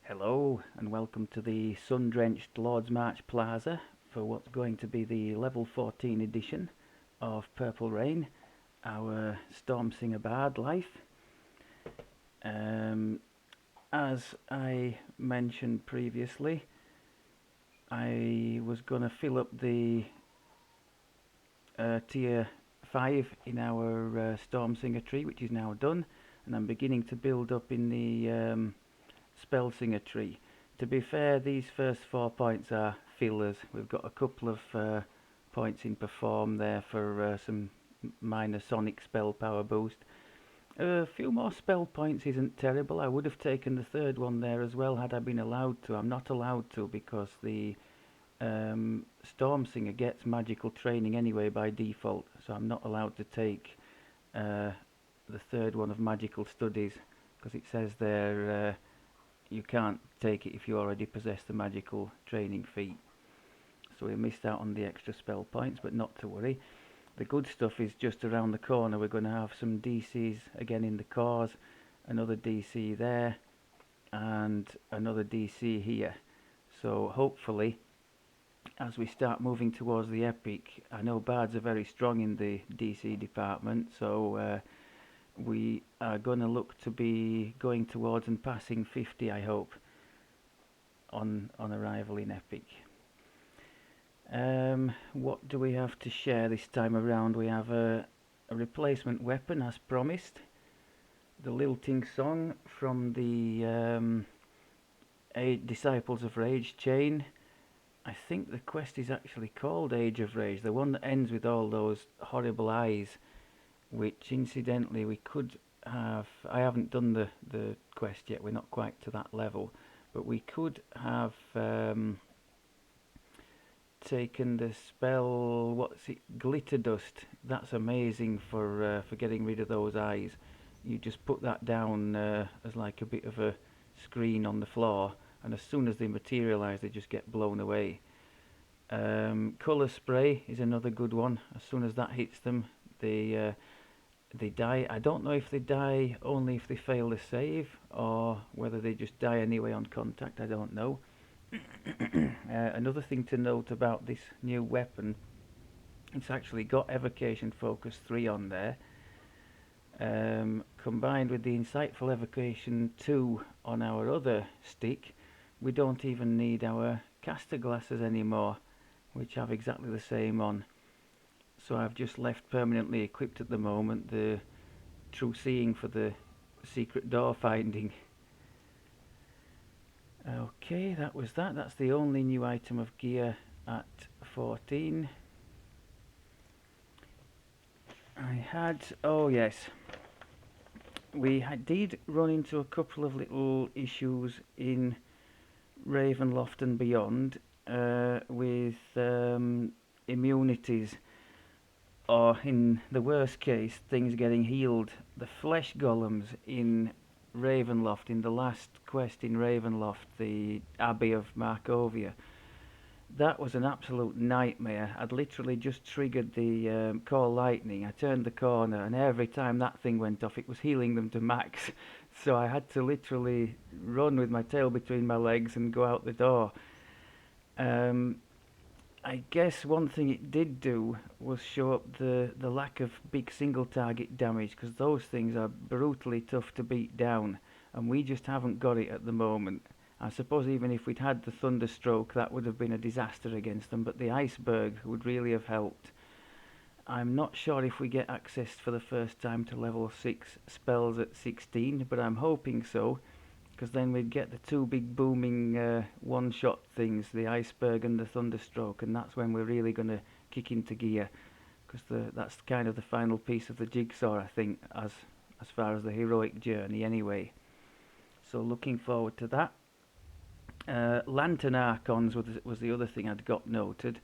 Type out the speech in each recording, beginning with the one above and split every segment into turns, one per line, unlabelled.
Hello and welcome to the sun-drenched Lordsmarch Plaza for what's going to be the level 14 edition of Purple Rain, our Stormsinger Bard life. As I mentioned previously, I was going to fill up the tier 5 in our Stormsinger tree, which is now done, and I'm beginning to build up in the Spellsinger tree. To be fair, these first 4 points are fillers. We've got a couple of points in perform there for some minor sonic spell power boost. A few more spell points isn't terrible. I would have taken the third one there as well had I been allowed to. I'm not allowed to because the Stormsinger gets magical training anyway by default, so I'm not allowed to take the third one of magical studies because it says there you can't take it if you already possess the magical training feat. So we missed out on the extra spell points, but not to worry. The good stuff is just around the corner. We're going to have some DCs again in the cores, another DC there, and another DC here. So hopefully, as we start moving towards the epic, I know bards are very strong in the DC department, so we are going to look to be going towards and passing 50, I hope, on arrival in epic. What do we have to share this time around? We have a replacement weapon as promised, the lilting song from the Disciples of Rage chain. I think the quest is actually called Age of Rage, the one that ends with all those horrible eyes, which incidentally we could have. I haven't done the quest yet, we're not quite to that level, but we could have taken the spell, what's it, Glitter Dust. That's amazing for getting rid of those eyes. You just put that down as like a bit of a screen on the floor, and as soon as they materialize they just get blown away. Colour spray is another good one. As soon as that hits them, they die. I don't know if they die only if they fail the save or whether they just die anyway on contact. I don't know. Another thing to note about this new weapon, it's actually got Evocation Focus 3 on there, combined with the Insightful Evocation 2 on our other stick. We don't even need our caster glasses anymore, which have exactly the same on. So I've just left permanently equipped at the moment the True Seeing for the secret door finding. Okay, that was that. That's the only new item of gear at 14. I had, oh yes, did run into a couple of little issues in Ravenloft and beyond with immunities, or in the worst case, things getting healed. The flesh golems in Ravenloft, in the last quest in Ravenloft, the Abbey of Markovia, that was an absolute nightmare. I'd literally just triggered the Call Lightning. I turned the corner, and every time that thing went off, it was healing them to max. So I had to literally run with my tail between my legs and go out the door. I guess one thing it did do was show up the lack of big single target damage, because those things are brutally tough to beat down, and we just haven't got it at the moment. I suppose even if we'd had the Thunderstroke, that would have been a disaster against them, but the Iceberg would really have helped. I'm not sure if we get access for the first time to level 6 spells at 16, but I'm hoping so, because then we'd get the two big booming one-shot things, the Iceberg and the Thunderstroke, and that's when we're really going to kick into gear, because that's kind of the final piece of the jigsaw, I think, as far as the heroic journey anyway. So looking forward to that. Lantern Archons was the other thing I'd got noted.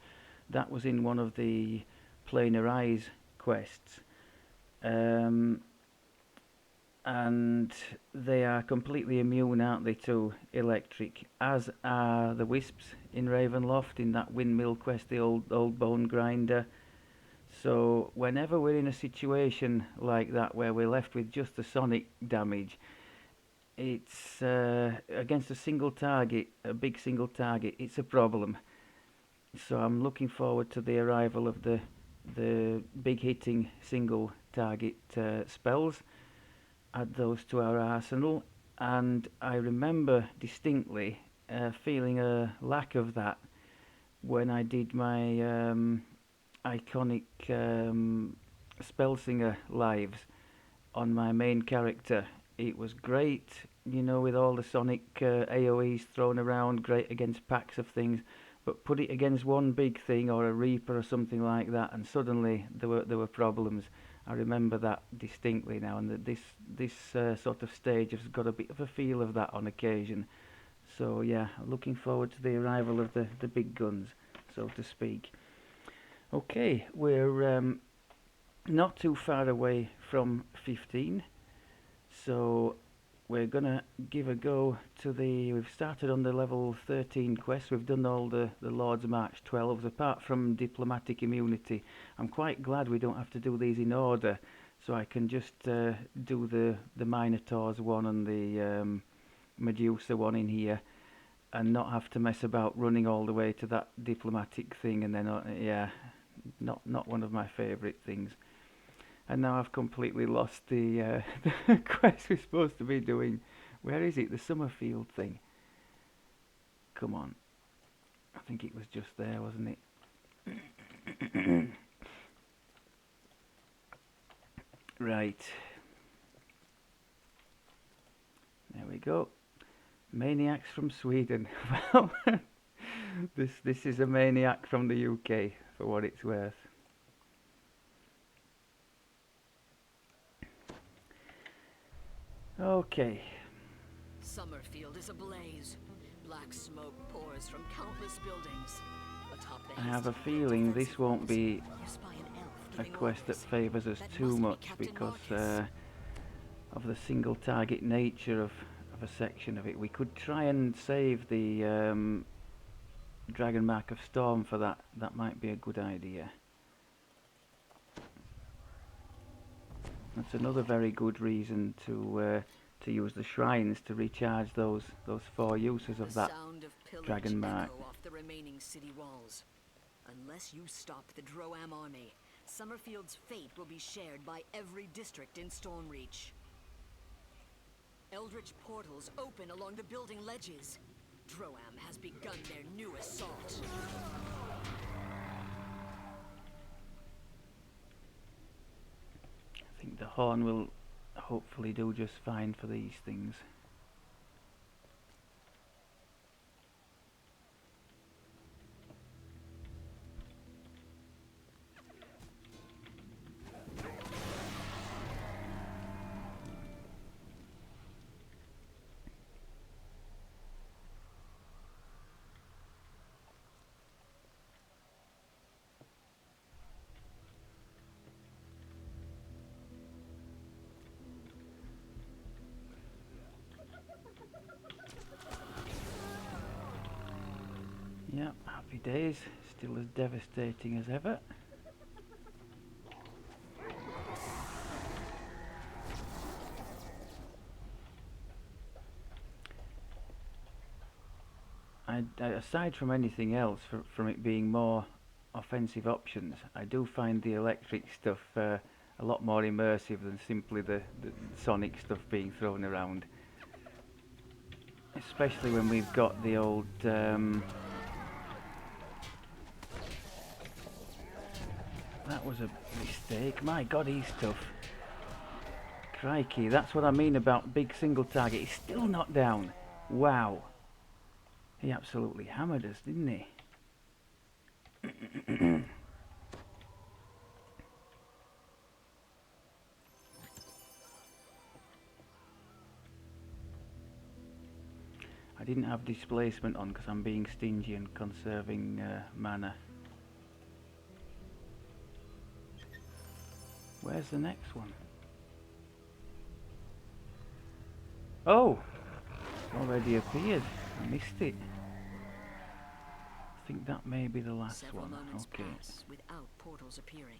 That was in one of the Planar Eyes quests. And they are completely immune, aren't they, to electric, as are the Wisps in Ravenloft, in that windmill quest, the old bone grinder. So whenever we're in a situation like that where we're left with just the sonic damage, It's against a single target, a big single target. It's a problem. So I'm looking forward to the arrival of the big hitting single target spells. Add those to our arsenal, and I remember distinctly feeling a lack of that when I did my iconic Spellsinger lives on my main character. It was great, with all the Sonic AoEs thrown around, great against packs of things. But put it against one big thing or a Reaper or something like that, and suddenly there were problems. I remember that distinctly now, and that this sort of stage has got a bit of a feel of that on occasion. So yeah, looking forward to the arrival of the big guns, so to speak. Okay, we're not too far away from 15, so we're gonna give a go to we've started on the level 13 quest. We've done all the Lordsmarch 12s, apart from diplomatic immunity. I'm quite glad we don't have to do these in order, so I can just do the Minotaurs one and the Medusa one in here, and not have to mess about running all the way to that diplomatic thing, and then yeah, not one of my favourite things. And now I've completely lost the the quest we're supposed to be doing. Where is it? The Summerfield thing. Come on. I think it was just there, wasn't it? Right. There we go. Maniacs from Sweden. Well, this is a maniac from the UK, for what it's worth. Okay.
Summerfield is ablaze. Black smoke pours from countless buildings. Atop the
I have a
hasty-built
feeling
defensive
this won't
walls,
be
you spy an elf
a
doing
quest that
orders.
favours us
That
too
must be
much,
Captain
because
Marcus.
of the single target nature of a section of it. We could try and save the Dragon Mark of Storm for that. That might be a good idea. That's another very good reason to use the shrines to recharge those 4 uses of
The
that
sound of pillage
Dragon Mark.
echo off the remaining city walls. Unless you stop the Droam army, Summerfield's fate will be shared by every district in Stormreach. Eldritch portals open along the building ledges. Droam has begun their new assault.
I think the horn will hopefully do just fine for these things. Yep, happy days. Still as devastating as ever. Aside from anything else, from it being more offensive options, I do find the electric stuff a lot more immersive than simply the Sonic stuff being thrown around. Especially when we've got the old that was a mistake. My God, he's tough. Crikey, that's what I mean about big single target. He's still not down. Wow. He absolutely hammered us, didn't he? I didn't have displacement on because I'm being stingy and conserving mana. Where's the next one? Oh! It's already appeared. I missed it. I think that may be the last
Several
one.
moments
Okay.
pass without portals appearing.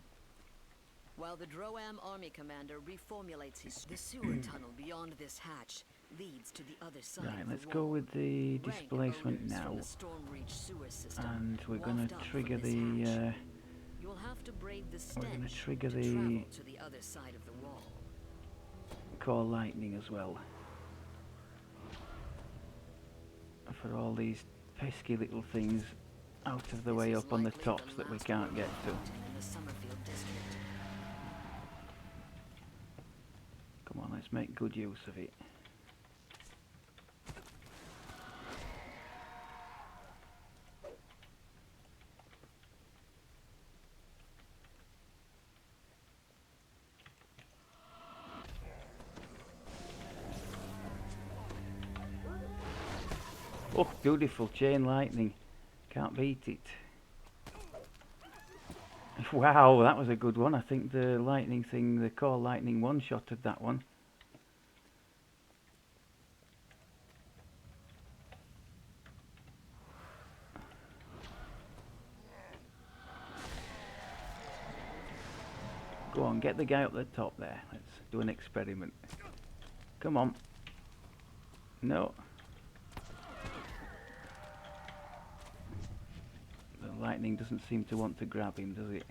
While the Droam army commander reformulates his... The sewer tunnel beyond this hatch leads to the other side
Right,
of the
let's
wall.
go with the
Rank
displacement
odors
now.
from the Stormreach sewer system
And we're going
waft
to
up
trigger
from this
the...
hatch. You'll have to brave the
we're going to
stench
trigger
to
the
travel to the other side of the wall.
core lightning as well. For all these pesky little things out of the
This
way
is
up on the
likely
tops that we
last
can't get to.
fountain in the Summerfield district.
Come on, let's make good use of it. Oh, beautiful chain lightning. Can't beat it. Wow, that was a good one. I think the lightning thing, the core lightning one-shotted that one. Go on, get the guy up the top there. Let's do an experiment. Come on. No. The lightning doesn't seem to want to grab him, does it?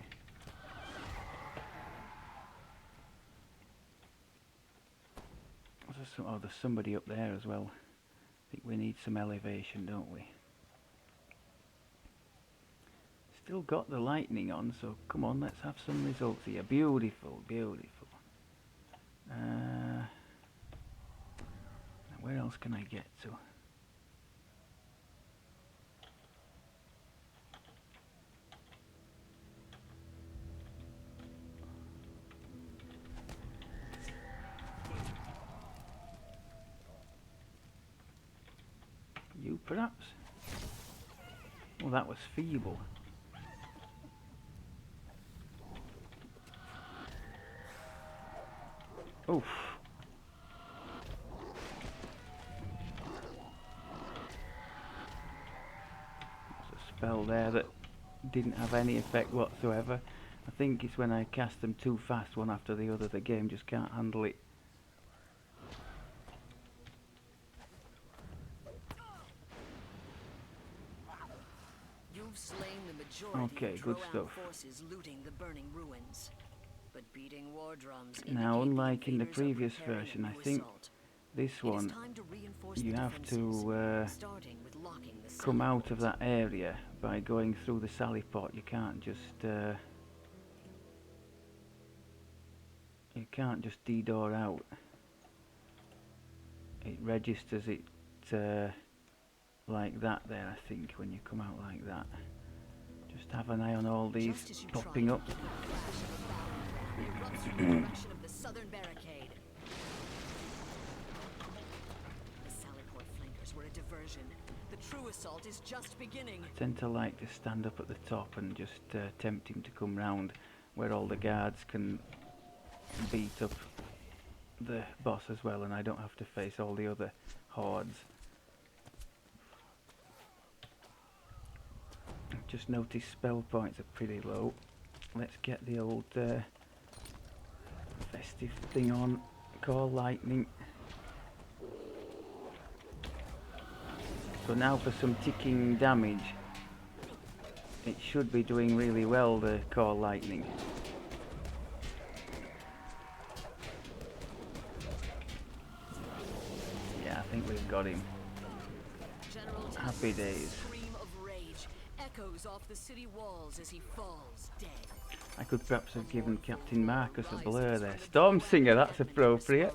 Oh, there's somebody up there as well. I think we need some elevation, don't we? Still got the lightning on, so come on, let's have some results here. Beautiful, beautiful. Where else can I get to? You perhaps? Well, that was feeble. Oof. There's a spell there that didn't have any effect whatsoever. I think it's when I cast them too fast one after the other, the game just can't handle it.
You've slain the majority
Okay,
of
good
Droam
stuff.
forces looting the burning ruins. But beating war drums
Now,
indicate
unlike in the
invaders are
previous
preparing a
version, I
new
think
assault.
this
It is
one
time to reinforce
you
the
have
defenses,
to
starting with locking the
come
Sally
out of
port.
that area by going through the Sally port. You can't just DDO out. It registers it like that there, I think, when you come out like that. Just have an eye on all these popping up.
Erupts from the direction of the southern barricade. The Sallyport flankers were a diversion. The true assault is just beginning.
I tend to like to stand up at the top and just tempt him to come round where all the guards can beat up the boss as well, and I don't have to face all the other hordes. I've just noticed spell points are pretty low. Let's get the old festive thing on. Core lightning. So now for some ticking damage. It should be doing really well, the core lightning. Yeah, I think we've got him.
General
Happy
Templar's
days.
scream of rage echoes off the city walls as he falls dead.
I could perhaps have given Captain Marcus a blur there. Stormsinger, that's appropriate.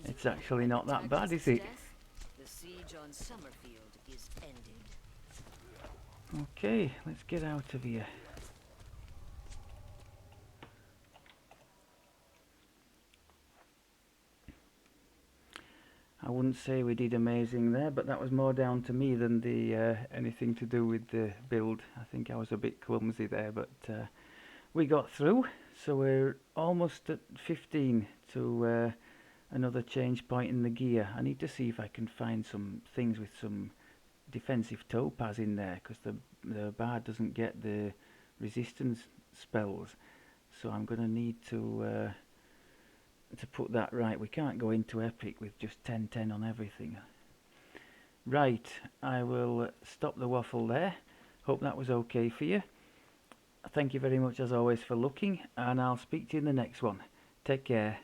It's actually not that bad, is it?
The siege on Summerfield is ended.
Okay, let's get out of here. I wouldn't say we did amazing there, but that was more down to me than the anything to do with the build. I think I was a bit clumsy there, but we got through. So we're almost at 15 to another change point in the gear. I need to see if I can find some things with some defensive topaz in there, because the bard doesn't get the resistance spells. so I'm going to need to put that right. We can't go into Epic with just 10-10 on everything. Right, I will stop the waffle there. Hope that was okay for you. Thank you very much as always for looking, and I'll speak to you in the next one. Take care.